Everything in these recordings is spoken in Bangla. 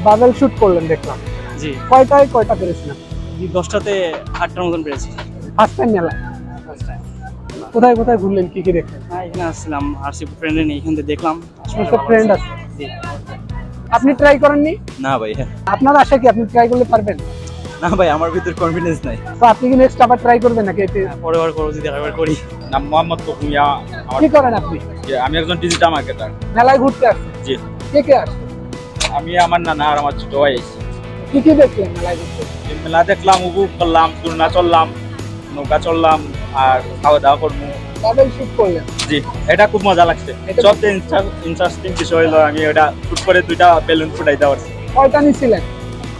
বাবেল শুট করলেন দেখলাম। জি কয়টায় কয়টা পেরেছিলেন? 10টাতে 8টার মতন পেরেছি। ফার্স্ট টাইম মেলা। কোথায় কোথায় ঘুরলেন, কি কি দেখলেন? এখানে আসছিলাম আরসি ফ্রেন্ডে নেই, এখান থেকে দেখলাম। আপনার ফ্রেন্ড আছে? জি। আপনি ট্রাই করেননি? না ভাই, আপনার আশা কি আপনি ট্রাই করলে পারবেন? না ভাই, আমার ভিতর কনফিডেন্স নাই। তো আপনি কি নেক্সট আবার ট্রাই করবেন নাকি? পরের বার করবো যদি আরেকবার করি। নাম মোহাম্মদ তকুমিয়া। কি করেন আপনি? আমি একজন ডিজিটাল মার্কেটার। মেলায় ঘুরতে আসছেন? জি। কে কে আসছে? আমি, আমার নানা আর আমার ছোট ভাই। কি কি দেখলেন মেলায় ঘুরতে? মেলা দেখলাম, উপভোগ করলাম, দুলনা চললাম, নৌকা চললাম, আর খাওয়া দাওয়া করবো। বাবেল শুট করলেন? জি, এটা খুব মজা লাগছে। সবচেয়ে ইন্টারেস্টিং বিষয় হলো আমি ওটা শুট করে 2টা বেলুন ফুটাইতে পারছি। কয়টা নিছিলেন?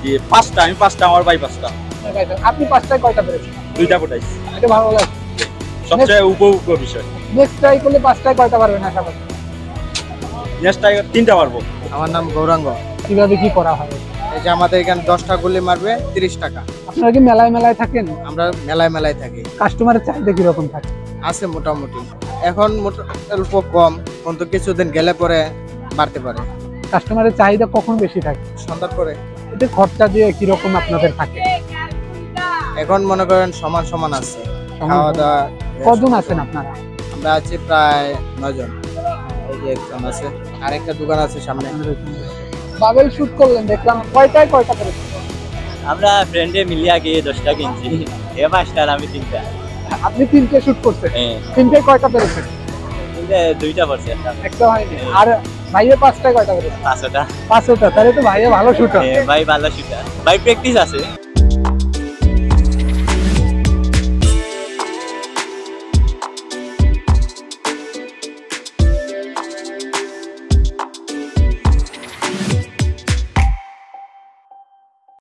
জি, 5টা। আমি 5টা, আমার ভাই 5টা। আপনি 5টায় কয়টা পেরেছেন? 2টা ফুটাইছি। এটা ভালো লাগছে। সবচেয়ে উপভোগ্য বিষয়। নেক্সট ট্রাই করলে 5টায় কয়টা পারবেন আশা করি? নেক্সট টাইম 3টা পারবো। আমার নাম গৌরাঙ্গ। কিভাবে কি করা হয়? এই যে আমাদের এখানে 10টা গুলি মারবে 30 টাকা। আপনারা কি মেলায় মেলায় থাকেন? আমরা মেলায় মেলায় থাকি। কাস্টমারের চাহিদা কিরকম থাকে? আছে মোটামুটি, এখন অল্প কম, কিন্তু কিছুদিন গেলে পরে বাড়তে পারে। কাস্টমারের চাহিদা কখন বেশি থাকে? সন্ধ্যার পরে। এতে খরচা দিয়ে কিরকম আপনাদের থাকে? এখন মনে করেন সমান সমান আছে। খাওয়া দাওয়া। কজন আছেন আপনারা? আমরা আছি প্রায় 9 জন। এই যে একজন আছে, আরেকটা দোকান আছে সামনে। বাবেল শুট করলেন দেখলাম, কয়টায় কয়টা পেরেছেন? আমরা ফ্রেন্ডে মিলিয়ে গিয়ে 10টা কিনছি। 5টার আমি 3টা। আপনি 3টে শুট করছেন? হ্যাঁ। 3টে কয়টা পেরেছেন? 2টা পড়ছে। একটা হয়নি। আর ভাইয়া 5টায় কয়টা পেরেছেন? 5টা। 5টা। তাহলে তো ভাইয়া ভালো শুটার। ভাই ভালো শুটার, ভাই প্র্যাকটিস আছে।